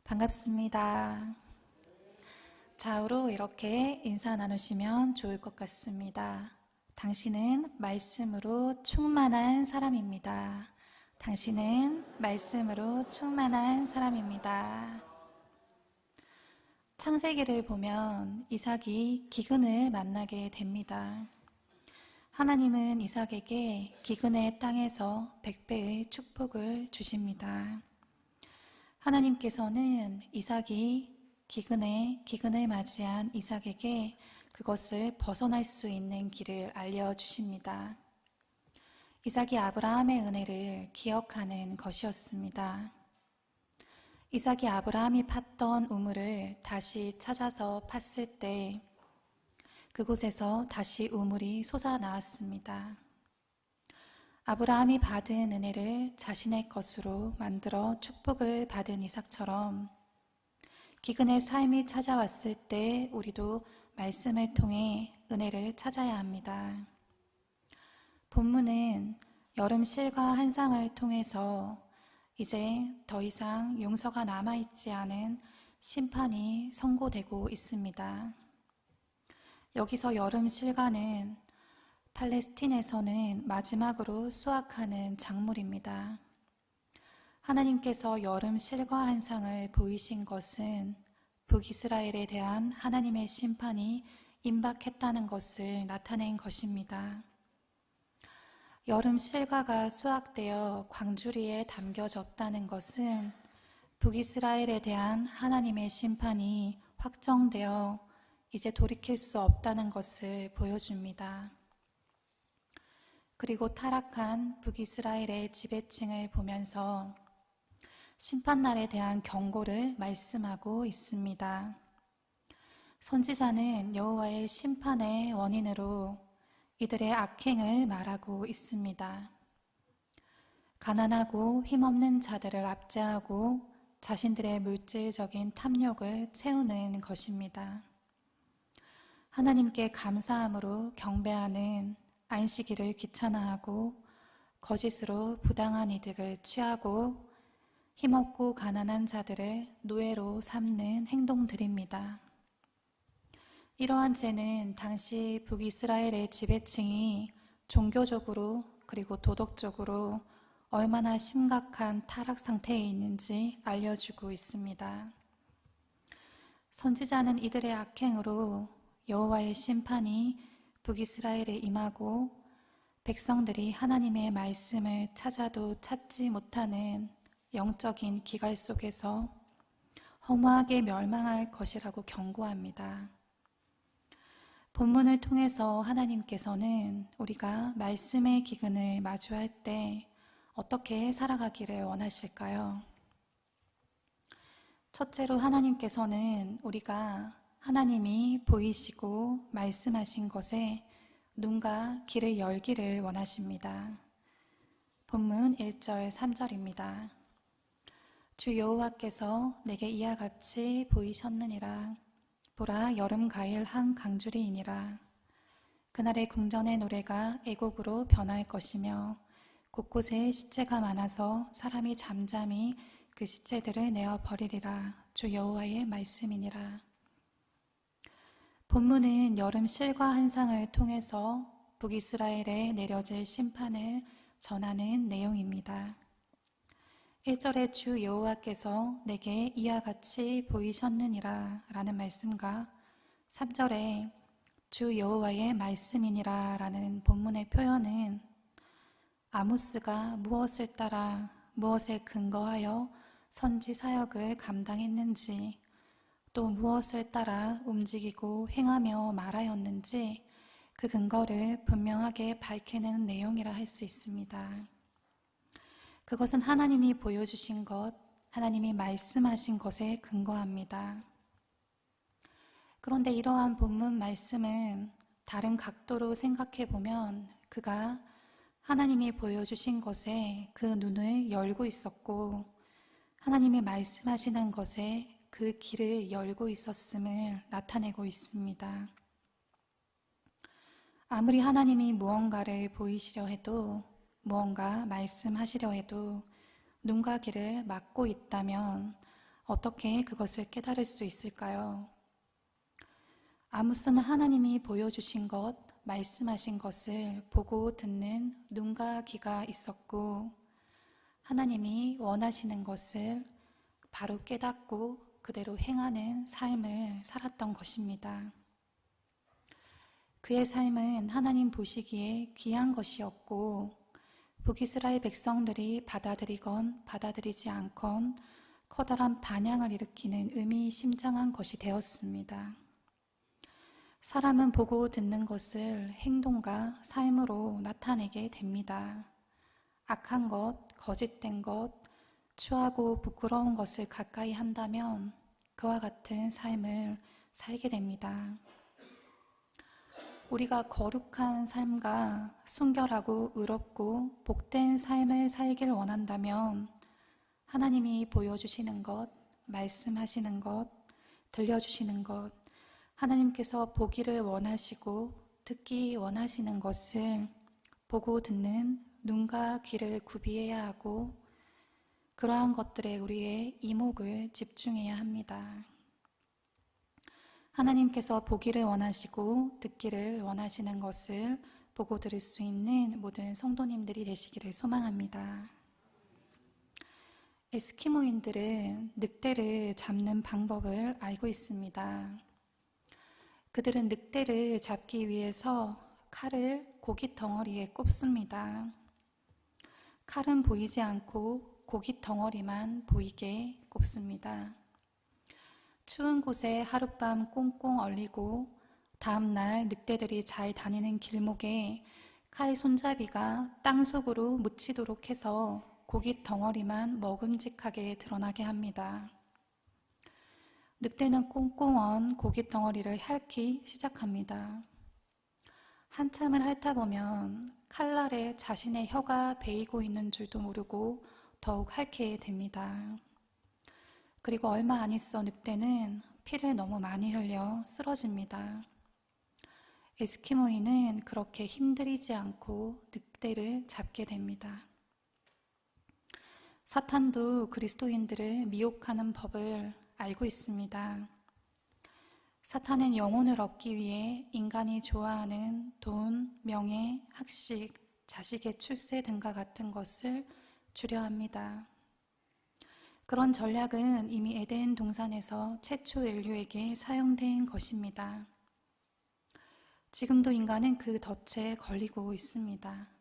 반갑습니다. 좌우로 이렇게 인사 나누시면 좋을 것 같습니다. 당신은 말씀으로 충만한 사람입니다. 당신은 말씀으로 충만한 사람입니다. 창세기를 보면 이삭이 기근을 만나게 됩니다. 하나님은 이삭에게 기근의 땅에서 100배의 축복을 주십니다. 하나님께서는 이삭이 기근을 맞이한 이삭에게 그것을 벗어날 수 있는 길을 알려주십니다. 이삭이 아브라함의 은혜를 기억하는 것이었습니다. 이삭이 아브라함이 팠던 우물을 다시 찾아서 팠을 때 그곳에서 다시 우물이 솟아나왔습니다. 아브라함이 받은 은혜를 자신의 것으로 만들어 축복을 받은 이삭처럼 기근의 삶이 찾아왔을 때 우리도 말씀을 통해 은혜를 찾아야 합니다. 본문은 여름 실과 한상을 통해서 이제 더 이상 용서가 남아있지 않은 심판이 선고되고 있습니다. 여기서 여름 실과는 팔레스틴에서는 마지막으로 수확하는 작물입니다. 하나님께서 여름 실과 한상을 보이신 것은 북이스라엘에 대한 하나님의 심판이 임박했다는 것을 나타낸 것입니다. 여름 실과가 수확되어 광주리에 담겨졌다는 것은 북이스라엘에 대한 하나님의 심판이 확정되어 이제 돌이킬 수 없다는 것을 보여줍니다. 그리고 타락한 북이스라엘의 지배층을 보면서 심판날에 대한 경고를 말씀하고 있습니다. 선지자는 여호와의 심판의 원인으로 이들의 악행을 말하고 있습니다. 가난하고 힘없는 자들을 압제하고 자신들의 물질적인 탐욕을 채우는 것입니다. 하나님께 감사함으로 경배하는 안식일을 귀찮아하고 거짓으로 부당한 이득을 취하고 힘없고 가난한 자들을 노예로 삼는 행동들입니다. 이러한 죄는 당시 북이스라엘의 지배층이 종교적으로 그리고 도덕적으로 얼마나 심각한 타락 상태에 있는지 알려주고 있습니다. 선지자는 이들의 악행으로 여호와의 심판이 북이스라엘에 임하고 백성들이 하나님의 말씀을 찾아도 찾지 못하는 영적인 기갈 속에서 허무하게 멸망할 것이라고 경고합니다. 본문을 통해서 하나님께서는 우리가 말씀의 기근을 마주할 때 어떻게 살아가기를 원하실까요? 첫째로 하나님께서는 우리가 하나님이 보이시고 말씀하신 것에 눈과 귀를 열기를 원하십니다. 본문 1절 3절입니다. 주 여호와께서 내게 이와 같이 보이셨느니라. 보라, 여름 가일 한 강주리이니라. 그날의 궁전의 노래가 애곡으로 변할 것이며 곳곳에 시체가 많아서 사람이 잠잠히 그 시체들을 내어 버리리라. 주 여호와의 말씀이니라. 본문은 여름 실과 한상을 통해서 북이스라엘에 내려질 심판을 전하는 내용입니다. 1절에 주 여호와께서 내게 이와 같이 보이셨느니라 라는 말씀과 3절에 주 여호와의 말씀이니라 라는 본문의 표현은 아모스가 무엇을 따라 무엇에 근거하여 선지 사역을 감당했는지 또 무엇을 따라 움직이고 행하며 말하였는지 그 근거를 분명하게 밝히는 내용이라 할 수 있습니다. 그것은 하나님이 보여주신 것, 하나님이 말씀하신 것에 근거합니다. 그런데 이러한 본문 말씀은 다른 각도로 생각해 보면 그가 하나님이 보여주신 것에 그 눈을 열고 있었고 하나님이 말씀하시는 것에 그 길을 열고 있었음을 나타내고 있습니다. 아무리 하나님이 무언가를 보이시려 해도 무언가 말씀하시려 해도 눈과 귀를 막고 있다면 어떻게 그것을 깨달을 수 있을까요? 아무스는 하나님이 보여주신 것, 말씀하신 것을 보고 듣는 눈과 귀가 있었고, 하나님이 원하시는 것을 바로 깨닫고 그대로 행하는 삶을 살았던 것입니다. 그의 삶은 하나님 보시기에 귀한 것이었고, 북이스라엘 백성들이 받아들이건 받아들이지 않건 커다란 반향을 일으키는 의미심장한 것이 되었습니다. 사람은 보고 듣는 것을 행동과 삶으로 나타내게 됩니다. 악한 것, 거짓된 것, 추하고 부끄러운 것을 가까이 한다면 그와 같은 삶을 살게 됩니다. 우리가 거룩한 삶과 순결하고 의롭고 복된 삶을 살길 원한다면 하나님이 보여주시는 것, 말씀하시는 것, 들려주시는 것, 하나님께서 보기를 원하시고 듣기 원하시는 것을 보고 듣는 눈과 귀를 구비해야 하고 그러한 것들에 우리의 이목을 집중해야 합니다. 하나님께서 보기를 원하시고 듣기를 원하시는 것을 보고 들을 수 있는 모든 성도님들이 되시기를 소망합니다. 에스키모인들은 늑대를 잡는 방법을 알고 있습니다. 그들은 늑대를 잡기 위해서 칼을 고깃 덩어리에 꼽습니다. 칼은 보이지 않고 고깃 덩어리만 보이게 꼽습니다. 추운 곳에 하룻밤 꽁꽁 얼리고 다음날 늑대들이 잘 다니는 길목에 칼 손잡이가 땅속으로 묻히도록 해서 고깃 덩어리만 먹음직하게 드러나게 합니다. 늑대는 꽁꽁 언 고깃 덩어리를 핥기 시작합니다. 한참을 핥다 보면 칼날에 자신의 혀가 베이고 있는 줄도 모르고 더욱 핥게 됩니다. 그리고 얼마 안 있어 늑대는 피를 너무 많이 흘려 쓰러집니다. 에스키모인은 그렇게 힘들이지 않고 늑대를 잡게 됩니다. 사탄도 그리스도인들을 미혹하는 법을 알고 있습니다. 사탄은 영혼을 얻기 위해 인간이 좋아하는 돈, 명예, 학식, 자식의 출세 등과 같은 것을 주려 합니다. 그런 전략은 이미 에덴 동산에서 최초 인류에게 사용된 것입니다. 지금도 인간은 그 덫에 걸리고 있습니다.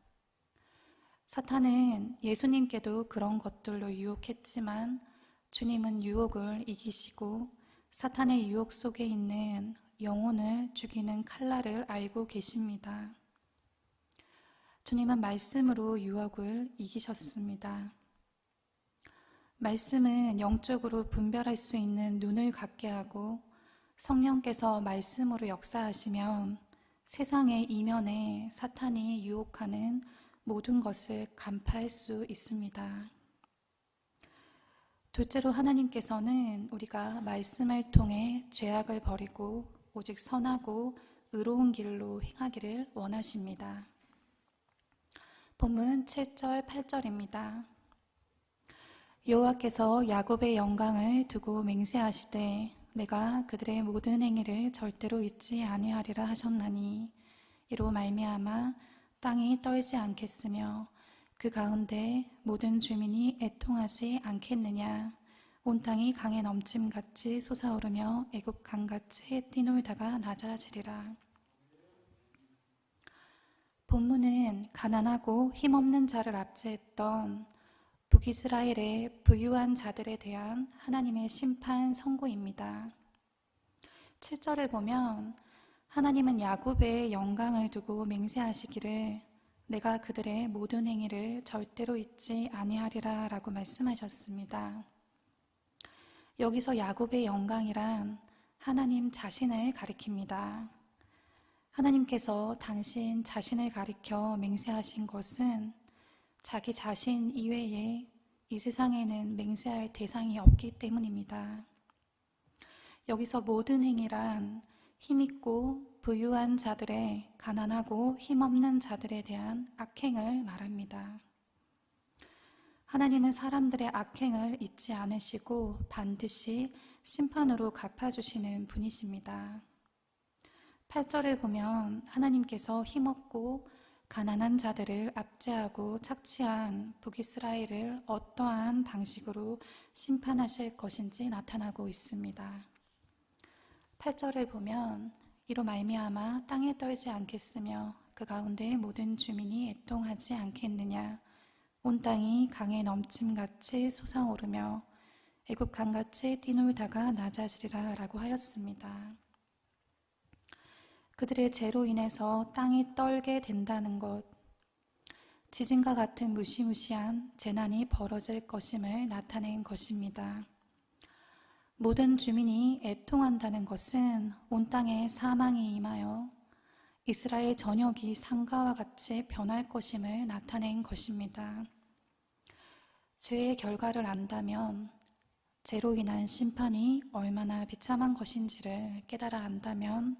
사탄은 예수님께도 그런 것들로 유혹했지만 주님은 유혹을 이기시고 사탄의 유혹 속에 있는 영혼을 죽이는 칼날을 알고 계십니다. 주님은 말씀으로 유혹을 이기셨습니다. 말씀은 영적으로 분별할 수 있는 눈을 갖게 하고 성령께서 말씀으로 역사하시면 세상의 이면에 사탄이 유혹하는 모든 것을 간파할 수 있습니다. 둘째로 하나님께서는 우리가 말씀을 통해 죄악을 버리고 오직 선하고 의로운 길로 행하기를 원하십니다. 본문 7절, 8절입니다. 여호와께서 야곱의 영광을 두고 맹세하시되 내가 그들의 모든 행위를 절대로 잊지 아니하리라 하셨나니 이로 말미암아 땅이 떨지 않겠으며 그 가운데 모든 주민이 애통하지 않겠느냐. 온 땅이 강에 넘침같이 솟아오르며 애굽 강같이 뛰놀다가 낮아지리라. 본문은 가난하고 힘없는 자를 압제했던 북이스라엘의 부유한 자들에 대한 하나님의 심판 선고입니다. 7절을 보면 하나님은 야곱의 영광을 두고 맹세하시기를 내가 그들의 모든 행위를 절대로 잊지 아니하리라 라고 말씀하셨습니다. 여기서 야곱의 영광이란 하나님 자신을 가리킵니다. 하나님께서 당신 자신을 가리켜 맹세하신 것은 자기 자신 이외에 이 세상에는 맹세할 대상이 없기 때문입니다. 여기서 모든 행위란 힘있고 부유한 자들의 가난하고 힘없는 자들에 대한 악행을 말합니다. 하나님은 사람들의 악행을 잊지 않으시고 반드시 심판으로 갚아주시는 분이십니다. 8절을 보면 하나님께서 힘없고 가난한 자들을 압제하고 착취한 북이스라엘을 어떠한 방식으로 심판하실 것인지 나타나고 있습니다. 8절을 보면 이로 말미암아 땅에 떨지 않겠으며 그 가운데 모든 주민이 애통하지 않겠느냐. 온 땅이 강에 넘침같이 솟아오르며 애굽 강같이 뛰놀다가 낮아지리라 라고 하였습니다. 그들의 죄로 인해서 땅이 떨게 된다는 것, 지진과 같은 무시무시한 재난이 벌어질 것임을 나타낸 것입니다. 모든 주민이 애통한다는 것은 온 땅에 사망이 임하여 이스라엘 전역이 상가와 같이 변할 것임을 나타낸 것입니다. 죄의 결과를 안다면, 죄로 인한 심판이 얼마나 비참한 것인지를 깨달아 안다면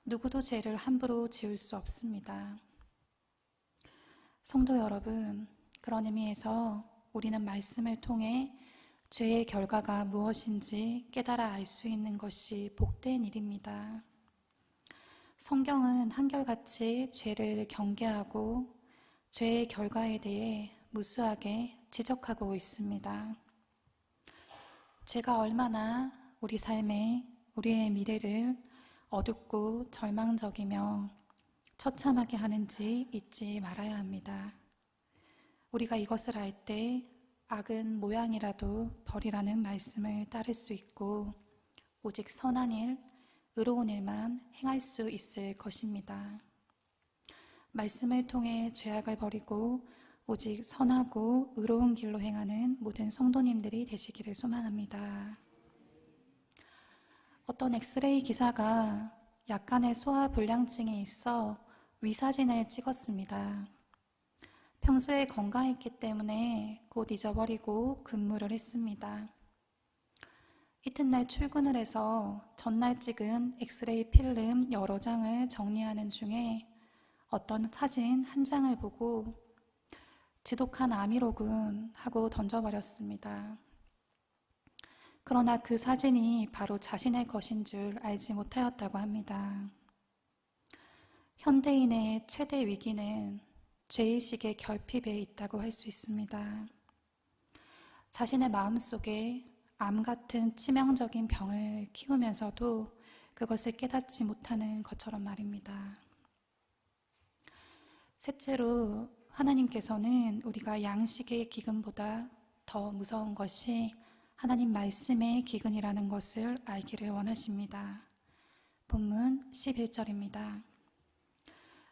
누구도 죄를 함부로 지을 수 없습니다. 성도 여러분, 그런 의미에서 우리는 말씀을 통해 죄의 결과가 무엇인지 깨달아 알 수 있는 것이 복된 일입니다. 성경은 한결같이 죄를 경계하고 죄의 결과에 대해 무수하게 지적하고 있습니다. 죄가 얼마나 우리 삶에 우리의 미래를 어둡고 절망적이며 처참하게 하는지 잊지 말아야 합니다. 우리가 이것을 알 때 악은 모양이라도 버리라는 말씀을 따를 수 있고 오직 선한 일, 의로운 일만 행할 수 있을 것입니다. 말씀을 통해 죄악을 버리고 오직 선하고 의로운 길로 행하는 모든 성도님들이 되시기를 소망합니다. 어떤 엑스레이 기사가 약간의 소화 불량증이 있어 위사진을 찍었습니다. 평소에 건강했기 때문에 곧 잊어버리고 근무를 했습니다. 이튿날 출근을 해서 전날 찍은 엑스레이 필름 여러 장을 정리하는 중에 어떤 사진 한 장을 보고 지독한 암이로군 하고 던져버렸습니다. 그러나 그 사진이 바로 자신의 것인 줄 알지 못하였다고 합니다. 현대인의 최대 위기는 죄의식의 결핍에 있다고 할 수 있습니다. 자신의 마음속에 암 같은 치명적인 병을 키우면서도 그것을 깨닫지 못하는 것처럼 말입니다. 셋째로 하나님께서는 우리가 양식의 기근보다 더 무서운 것이 하나님 말씀의 기근이라는 것을 알기를 원하십니다. 본문 11절입니다.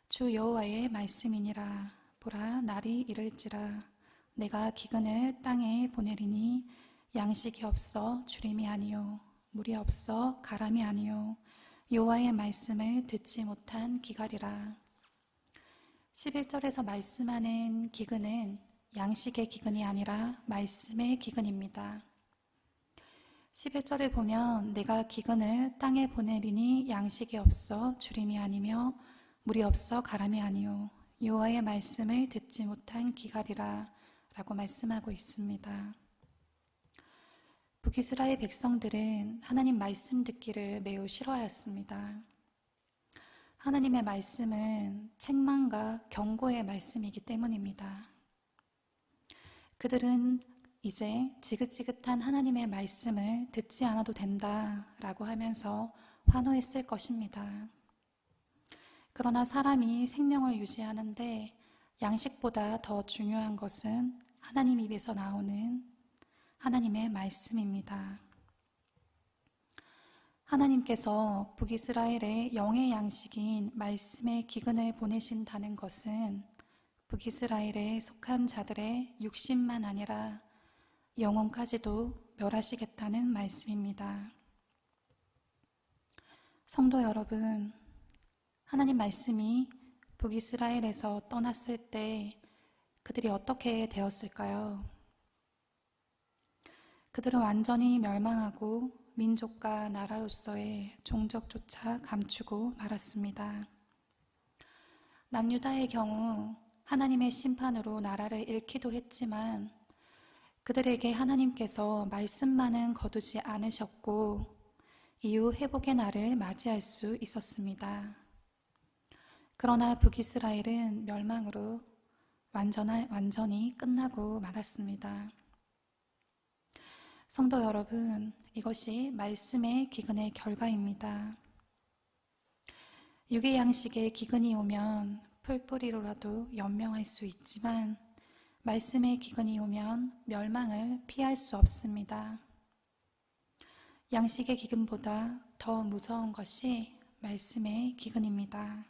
주 여호와의 말씀이니라. 보라, 날이 이를지라. 내가 기근을 땅에 보내리니 양식이 없어 주림이 아니요 물이 없어 가람이 아니요 여호와의 말씀을 듣지 못한 기갈이라. 11절에서 말씀하는 기근은 양식의 기근이 아니라 말씀의 기근입니다. 11절을 보면 내가 기근을 땅에 보내리니 양식이 없어 주림이 아니며 물이 없어 가람이 아니요 여호와의 말씀을 듣지 못한 기갈이라 라고 말씀하고 있습니다. 북이스라엘 백성들은 하나님 말씀 듣기를 매우 싫어하였습니다. 하나님의 말씀은 책망과 경고의 말씀이기 때문입니다. 그들은 이제 지긋지긋한 하나님의 말씀을 듣지 않아도 된다라고 하면서 환호했을 것입니다. 그러나 사람이 생명을 유지하는데 양식보다 더 중요한 것은 하나님 입에서 나오는 하나님의 말씀입니다. 하나님께서 북이스라엘의 영의 양식인 말씀의 기근을 보내신다는 것은 북이스라엘에 속한 자들의 육신만 아니라 영혼까지도 멸하시겠다는 말씀입니다. 성도 여러분, 하나님 말씀이 북이스라엘에서 떠났을 때 그들이 어떻게 되었을까요? 그들은 완전히 멸망하고 민족과 나라로서의 종적조차 감추고 말았습니다. 남유다의 경우 하나님의 심판으로 나라를 잃기도 했지만 그들에게 하나님께서 말씀만은 거두지 않으셨고 이후 회복의 날을 맞이할 수 있었습니다. 그러나 북이스라엘은 멸망으로 완전히 끝나고 말았습니다. 성도 여러분, 이것이 말씀의 기근의 결과입니다. 육의 양식에 기근이 오면 풀뿌리로라도 연명할 수 있지만 말씀의 기근이 오면 멸망을 피할 수 없습니다. 양식의 기근보다 더 무서운 것이 말씀의 기근입니다.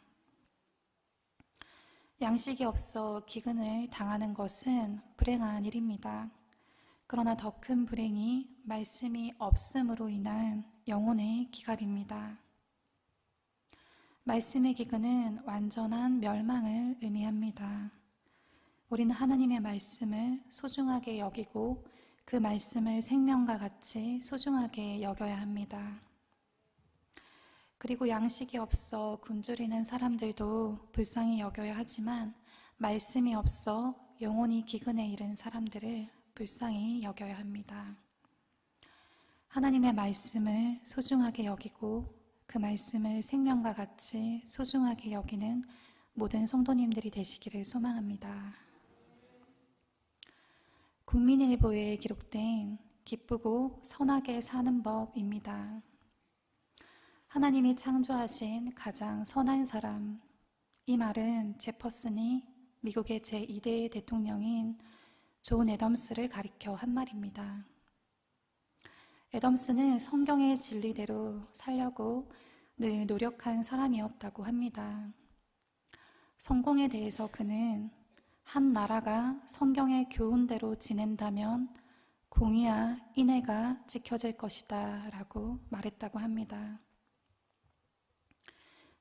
양식이 없어 기근을 당하는 것은 불행한 일입니다. 그러나 더 큰 불행이 말씀이 없음으로 인한 영혼의 기갈입니다. 말씀의 기근은 완전한 멸망을 의미합니다. 우리는 하나님의 말씀을 소중하게 여기고 그 말씀을 생명과 같이 소중하게 여겨야 합니다. 그리고 양식이 없어 굶주리는 사람들도 불쌍히 여겨야 하지만 말씀이 없어 영혼이 기근에 이른 사람들을 불쌍히 여겨야 합니다. 하나님의 말씀을 소중하게 여기고 그 말씀을 생명과 같이 소중하게 여기는 모든 성도님들이 되시기를 소망합니다. 국민일보에 기록된 기쁘고 선하게 사는 법입니다. 하나님이 창조하신 가장 선한 사람, 이 말은 제퍼슨이 미국의 제2대 대통령인 존 애덤스를 가리켜 한 말입니다. 애덤스는 성경의 진리대로 살려고 늘 노력한 사람이었다고 합니다. 성공에 대해서 그는 한 나라가 성경의 교훈대로 지낸다면 공의와 인애가 지켜질 것이다 라고 말했다고 합니다.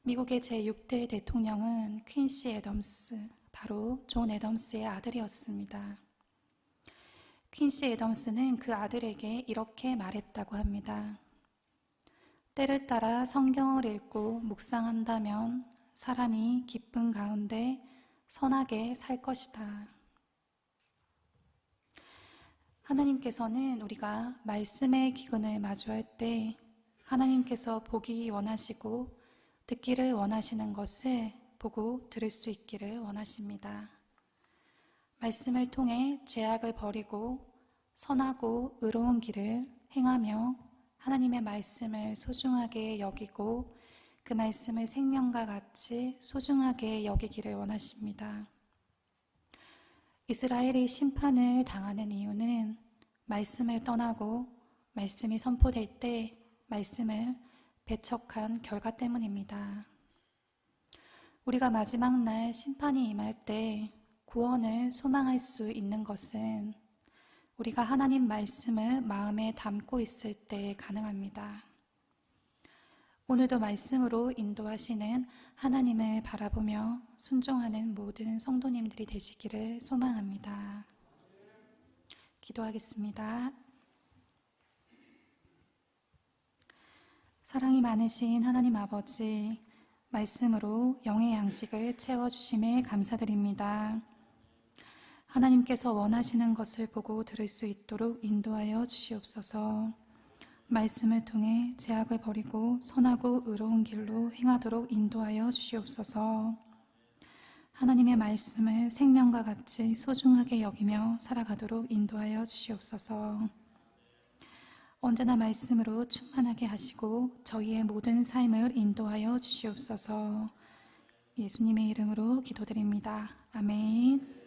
미국의 제6대 대통령은 퀸시 애덤스, 바로 존 애덤스의 아들이었습니다. 퀸시 애덤스는 그 아들에게 이렇게 말했다고 합니다. 때를 따라 성경을 읽고 묵상한다면 사람이 기쁨 가운데 선하게 살 것이다. 하나님께서는 우리가 말씀의 기근을 마주할 때 하나님께서 보기 원하시고 듣기를 원하시는 것을 보고 들을 수 있기를 원하십니다. 말씀을 통해 죄악을 버리고 선하고 의로운 길을 행하며 하나님의 말씀을 소중하게 여기고 그 말씀을 생명과 같이 소중하게 여기기를 원하십니다. 이스라엘이 심판을 당하는 이유는 말씀을 떠나고 말씀이 선포될 때 말씀을 배척한 결과 때문입니다. 우리가 마지막 날 심판이 임할 때 구원을 소망할 수 있는 것은 우리가 하나님 말씀을 마음에 담고 있을 때 가능합니다. 오늘도 말씀으로 인도하시는 하나님을 바라보며 순종하는 모든 성도님들이 되시기를 소망합니다. 기도하겠습니다. 사랑이 많으신 하나님 아버지, 말씀으로 영의 양식을 채워주심에 감사드립니다. 하나님께서 원하시는 것을 보고 들을 수 있도록 인도하여 주시옵소서. 말씀을 통해 죄악을 버리고 선하고 의로운 길로 행하도록 인도하여 주시옵소서. 하나님의 말씀을 생명과 같이 소중하게 여기며 살아가도록 인도하여 주시옵소서. 언제나 말씀으로 충만하게 하시고 저희의 모든 삶을 인도하여 주시옵소서. 예수님의 이름으로 기도드립니다. 아멘.